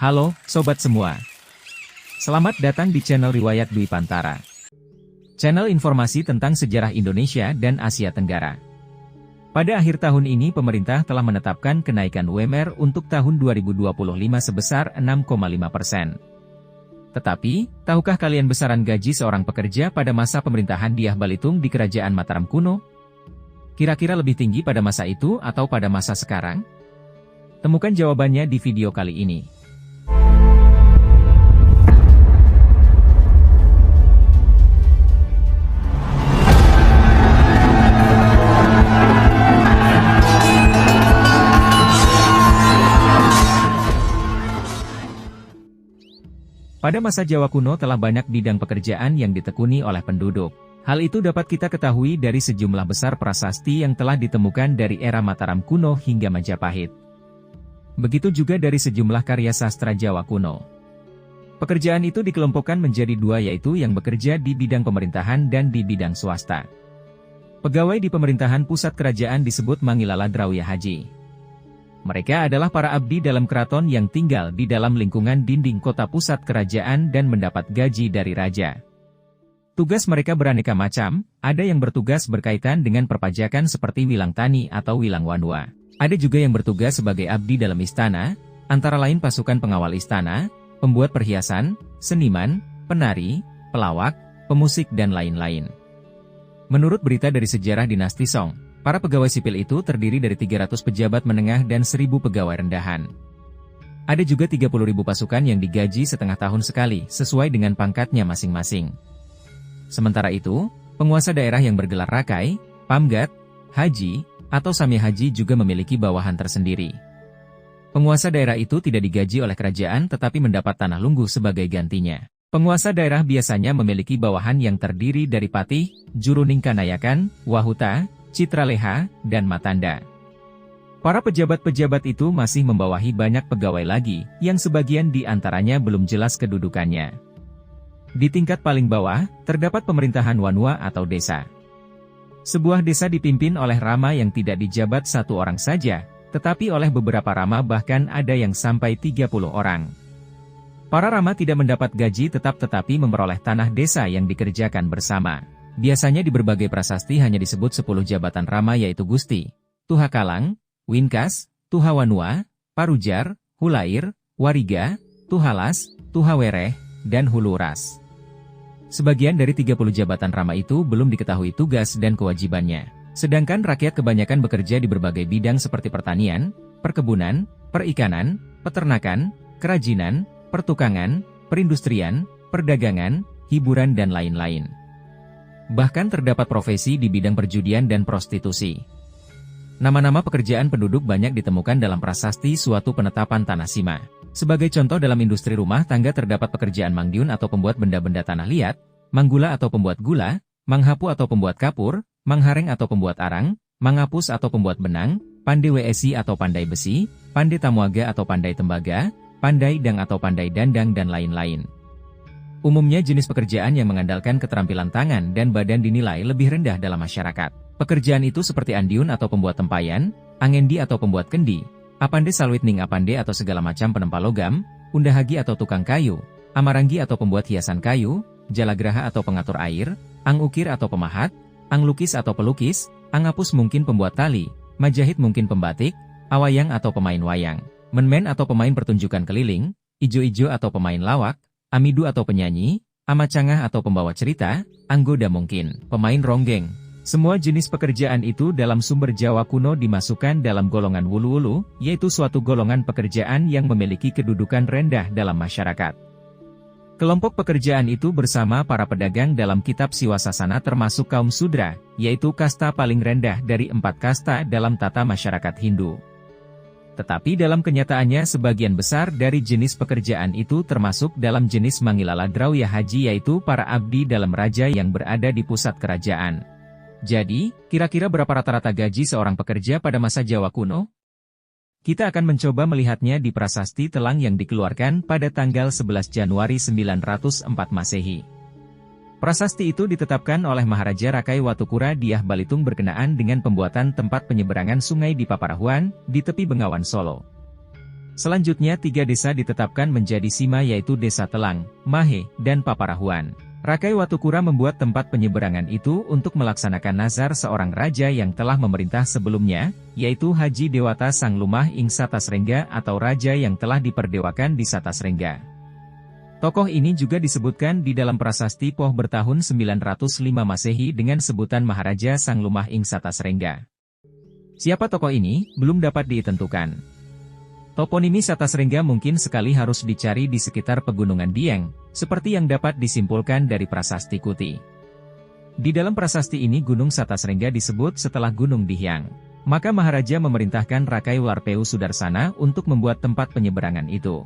Halo, sobat semua. Selamat datang di channel Riwayat Dwi Pantara. Channel informasi tentang sejarah Indonesia dan Asia Tenggara. Pada akhir tahun ini pemerintah telah menetapkan kenaikan UMR untuk tahun 2025 sebesar 6,5%. Tetapi, tahukah kalian besaran gaji seorang pekerja pada masa pemerintahan Dyah Balitung di Kerajaan Mataram kuno? Kira-kira lebih tinggi pada masa itu atau pada masa sekarang? Temukan jawabannya di video kali ini. Pada masa Jawa kuno telah banyak bidang pekerjaan yang ditekuni oleh penduduk. Hal itu dapat kita ketahui dari sejumlah besar prasasti yang telah ditemukan dari era Mataram kuno hingga Majapahit. Begitu juga dari sejumlah karya sastra Jawa kuno. Pekerjaan itu dikelompokkan menjadi dua, yaitu yang bekerja di bidang pemerintahan dan di bidang swasta. Pegawai di pemerintahan pusat kerajaan disebut Mangilala Drawya Haji. Mereka adalah para abdi dalam keraton yang tinggal di dalam lingkungan dinding kota pusat kerajaan dan mendapat gaji dari raja. Tugas mereka beraneka macam, ada yang bertugas berkaitan dengan perpajakan seperti wilang tani atau wilang wanua. Ada juga yang bertugas sebagai abdi dalam istana, antara lain pasukan pengawal istana, pembuat perhiasan, seniman, penari, pelawak, pemusik dan lain-lain. Menurut berita dari sejarah dinasti Song, para pegawai sipil itu terdiri dari 300 pejabat menengah dan 1.000 pegawai rendahan. Ada juga 30.000 pasukan yang digaji setengah tahun sekali, sesuai dengan pangkatnya masing-masing. Sementara itu, penguasa daerah yang bergelar Rakai, Pamgat, Haji, atau Sami Haji juga memiliki bawahan tersendiri. Penguasa daerah itu tidak digaji oleh kerajaan tetapi mendapat tanah lunggu sebagai gantinya. Penguasa daerah biasanya memiliki bawahan yang terdiri dari Patih, Juruningkanayakan, Wahuta, Citraleha, dan Matanda. Para pejabat-pejabat itu masih membawahi banyak pegawai lagi, yang sebagian di antaranya belum jelas kedudukannya. Di tingkat paling bawah, terdapat pemerintahan wanua atau desa. Sebuah desa dipimpin oleh rama yang tidak dijabat satu orang saja, tetapi oleh beberapa rama bahkan ada yang sampai 30 orang. Para rama tidak mendapat gaji tetap tetapi memperoleh tanah desa yang dikerjakan bersama. Biasanya di berbagai prasasti hanya disebut 10 jabatan rama, yaitu Gusti, Tuhakalang, Winkas, Tuhawanua, Parujar, Hulair, Wariga, Tuhalas, Tuhawereh, dan Huluras. Sebagian dari 30 jabatan rama itu belum diketahui tugas dan kewajibannya. Sedangkan rakyat kebanyakan bekerja di berbagai bidang seperti pertanian, perkebunan, perikanan, peternakan, kerajinan, pertukangan, perindustrian, perdagangan, hiburan dan lain-lain. Bahkan terdapat profesi di bidang perjudian dan prostitusi. Nama-nama pekerjaan penduduk banyak ditemukan dalam prasasti suatu penetapan tanah sima. Sebagai contoh, dalam industri rumah tangga terdapat pekerjaan mangdiun atau pembuat benda-benda tanah liat, manggula atau pembuat gula, manghapu atau pembuat kapur, manghareng atau pembuat arang, mangapus atau pembuat benang, pandai wesi atau pandai besi, pandai tamuaga atau pandai tembaga, pandai dang atau pandai dandang dan lain-lain. Umumnya jenis pekerjaan yang mengandalkan keterampilan tangan dan badan dinilai lebih rendah dalam masyarakat. Pekerjaan itu seperti andiun atau pembuat tempayan, angendi atau pembuat kendi, apande salwitning apande atau segala macam penempa logam, undahagi atau tukang kayu, amaranggi atau pembuat hiasan kayu, jalagraha atau pengatur air, angukir atau pemahat, anglukis atau pelukis, angapus mungkin pembuat tali, majahit mungkin pembatik, awayang atau pemain wayang, menmen atau pemain pertunjukan keliling, ijo-ijo atau pemain lawak, amidu atau penyanyi, amacangah atau pembawa cerita, anggoda mungkin pemain ronggeng. Semua jenis pekerjaan itu dalam sumber Jawa kuno dimasukkan dalam golongan wulu-wulu, yaitu suatu golongan pekerjaan yang memiliki kedudukan rendah dalam masyarakat. Kelompok pekerjaan itu bersama para pedagang dalam kitab Siwasasana termasuk kaum Sudra, yaitu kasta paling rendah dari 4 kasta dalam tata masyarakat Hindu. Tetapi dalam kenyataannya sebagian besar dari jenis pekerjaan itu termasuk dalam jenis Mangilala Drawya Haji, yaitu para abdi dalam raja yang berada di pusat kerajaan. Jadi, kira-kira berapa rata-rata gaji seorang pekerja pada masa Jawa kuno? Kita akan mencoba melihatnya di prasasti Telang yang dikeluarkan pada tanggal 11 Januari 904 Masehi. Prasasti itu ditetapkan oleh Maharaja Rakai Watukura Dyah Balitung berkenaan dengan pembuatan tempat penyeberangan sungai di Paparahuan, di tepi Bengawan Solo. Selanjutnya 3 desa ditetapkan menjadi sima yaitu Desa Telang, Mahe, dan Paparahuan. Rakai Watukura membuat tempat penyeberangan itu untuk melaksanakan nazar seorang raja yang telah memerintah sebelumnya, yaitu Haji Dewata Sang Lumah ing Satasrengga atau raja yang telah diperdewakan di Satasrengga. Tokoh ini juga disebutkan di dalam prasasti Poh bertahun 905 Masehi dengan sebutan Maharaja Sang Lumah ing Satasrengga. Siapa tokoh ini, belum dapat ditentukan. Toponimi Satasrengga mungkin sekali harus dicari di sekitar Pegunungan Dieng, seperti yang dapat disimpulkan dari prasasti Kuti. Di dalam prasasti ini Gunung Satasrengga disebut setelah Gunung Dihyang. Maka Maharaja memerintahkan Rakai Ular Peu Sudarsana untuk membuat tempat penyeberangan itu.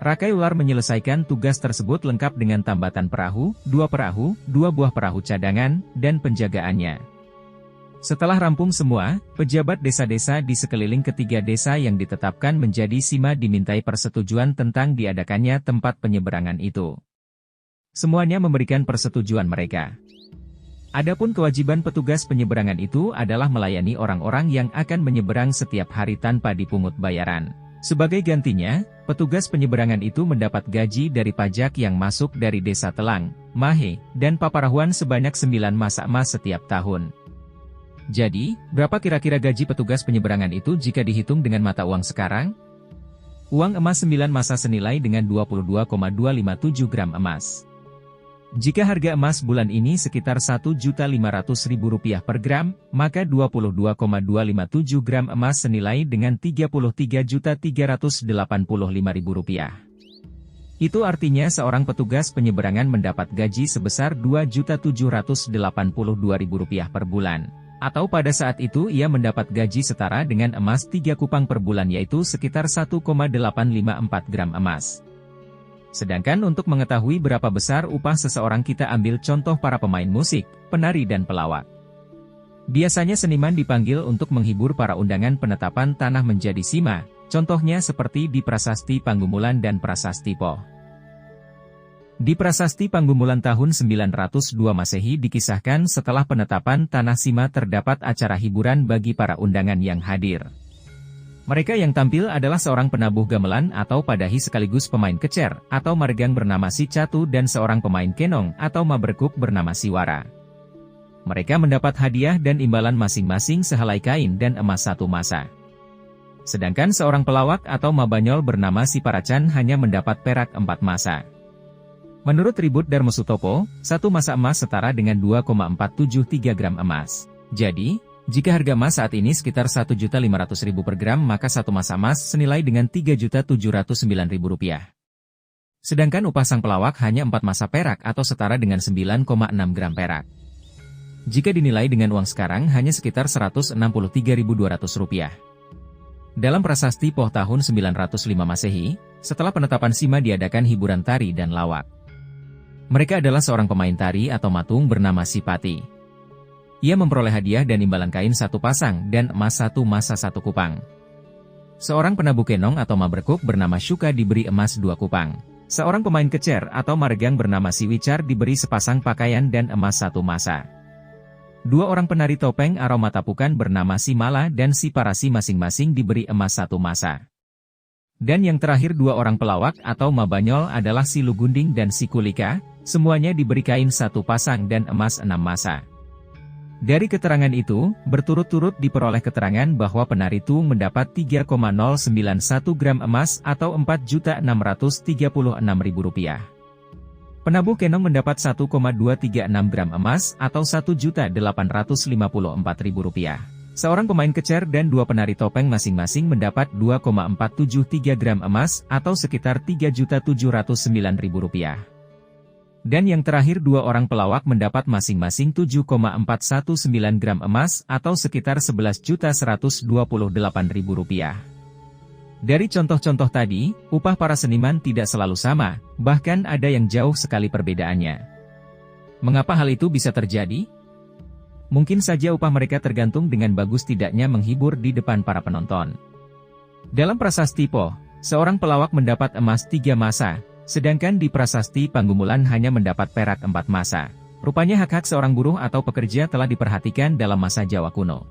Rakai Ular menyelesaikan tugas tersebut lengkap dengan tambatan perahu, 2 buah perahu cadangan, dan penjagaannya. Setelah rampung semua, pejabat desa-desa di sekeliling ketiga desa yang ditetapkan menjadi sima dimintai persetujuan tentang diadakannya tempat penyeberangan itu. Semuanya memberikan persetujuan mereka. Adapun kewajiban petugas penyeberangan itu adalah melayani orang-orang yang akan menyeberang setiap hari tanpa dipungut bayaran. Sebagai gantinya, petugas penyeberangan itu mendapat gaji dari pajak yang masuk dari Desa Telang, Mahe, dan Paparahuan sebanyak 9 masa emas setiap tahun. Jadi, berapa kira-kira gaji petugas penyeberangan itu jika dihitung dengan mata uang sekarang? Uang emas 9 masa senilai dengan 22,257 gram emas. Jika harga emas bulan ini sekitar Rp1.500.000 per gram, maka 22,257 gram emas senilai dengan Rp33.385.000. Itu artinya seorang petugas penyeberangan mendapat gaji sebesar Rp2.782.000 per bulan. Atau pada saat itu ia mendapat gaji setara dengan emas 3 kupang per bulan yaitu sekitar 1,854 gram emas. Sedangkan untuk mengetahui berapa besar upah seseorang kita ambil contoh para pemain musik, penari dan pelawak. Biasanya seniman dipanggil untuk menghibur para undangan penetapan tanah menjadi sima, contohnya seperti di Prasasti Panggumulan dan Prasasti Poh. Di Prasasti Panggumulan tahun 902 Masehi dikisahkan setelah penetapan tanah sima terdapat acara hiburan bagi para undangan yang hadir. Mereka yang tampil adalah seorang penabuh gamelan atau padahi sekaligus pemain kecer, atau margang bernama Si Catu dan seorang pemain kenong atau mabrekuk bernama Si Wara. Mereka mendapat hadiah dan imbalan masing-masing sehelai kain dan emas 1 masa. Sedangkan seorang pelawak atau mabanyol bernama Si Paracan hanya mendapat perak 4 masa. Menurut Tribut Darmosutopo, 1 masa emas setara dengan 2,473 gram emas. Jadi, jika harga emas saat ini sekitar Rp1.500.000 per gram maka 1 masa emas senilai dengan Rp3.709.000. Sedangkan upah sang pelawak hanya 4 masa perak atau setara dengan 9,6 gram perak. Jika dinilai dengan uang sekarang hanya sekitar Rp163.200. Dalam Prasasti Poh tahun 905 Masehi, setelah penetapan sima diadakan hiburan tari dan lawak. Mereka adalah seorang pemain tari atau matung bernama Si Pati. Ia memperoleh hadiah dan imbalan kain 1 pasang dan emas 1 masa 1 kupang. Seorang penabuh kenong atau mabrekuk bernama Syuka diberi emas 2 kupang. Seorang pemain kecer atau margang bernama Si Wicar diberi sepasang pakaian dan emas 1 masa. 2 orang penari topeng aroma tapukan bernama Si Mala dan Si Parasi masing-masing diberi emas 1 masa. Dan yang terakhir 2 orang pelawak atau mabanyol adalah Si Lugunding dan Si Kulika, semuanya diberi kain 1 pasang dan emas 6 masa. Dari keterangan itu, berturut-turut diperoleh keterangan bahwa penari Tung mendapat 3,091 gram emas atau Rp4.636.000. Penabuh kenong mendapat 1,236 gram emas atau Rp1.854.000. Seorang pemain kecer dan 2 penari topeng masing-masing mendapat 2,473 gram emas atau sekitar Rp3.709.000. Dan yang terakhir 2 orang pelawak mendapat masing-masing 7,419 gram emas atau sekitar Rp11.128.000. Dari contoh-contoh tadi, upah para seniman tidak selalu sama, bahkan ada yang jauh sekali perbedaannya. Mengapa hal itu bisa terjadi? Mungkin saja upah mereka tergantung dengan bagus tidaknya menghibur di depan para penonton. Dalam Prasasti Poh, seorang pelawak mendapat emas 3 masa, sedangkan di Prasasti Panggumulan hanya mendapat perak 4 masa. Rupanya hak-hak seorang buruh atau pekerja telah diperhatikan dalam masa Jawa kuno.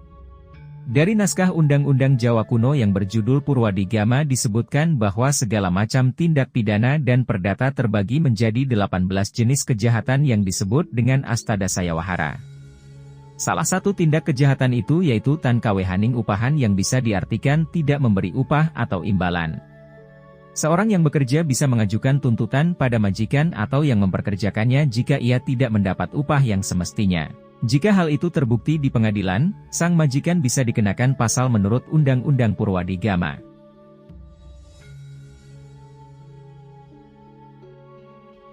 Dari naskah Undang-Undang Jawa Kuno yang berjudul Purwadigama disebutkan bahwa segala macam tindak pidana dan perdata terbagi menjadi 18 jenis kejahatan yang disebut dengan Astadasayawahara. Salah satu tindak kejahatan itu yaitu tankawehaning upahan yang bisa diartikan tidak memberi upah atau imbalan. Seorang yang bekerja bisa mengajukan tuntutan pada majikan atau yang memperkerjakannya jika ia tidak mendapat upah yang semestinya. Jika hal itu terbukti di pengadilan, sang majikan bisa dikenakan pasal menurut Undang-Undang Purwadigama.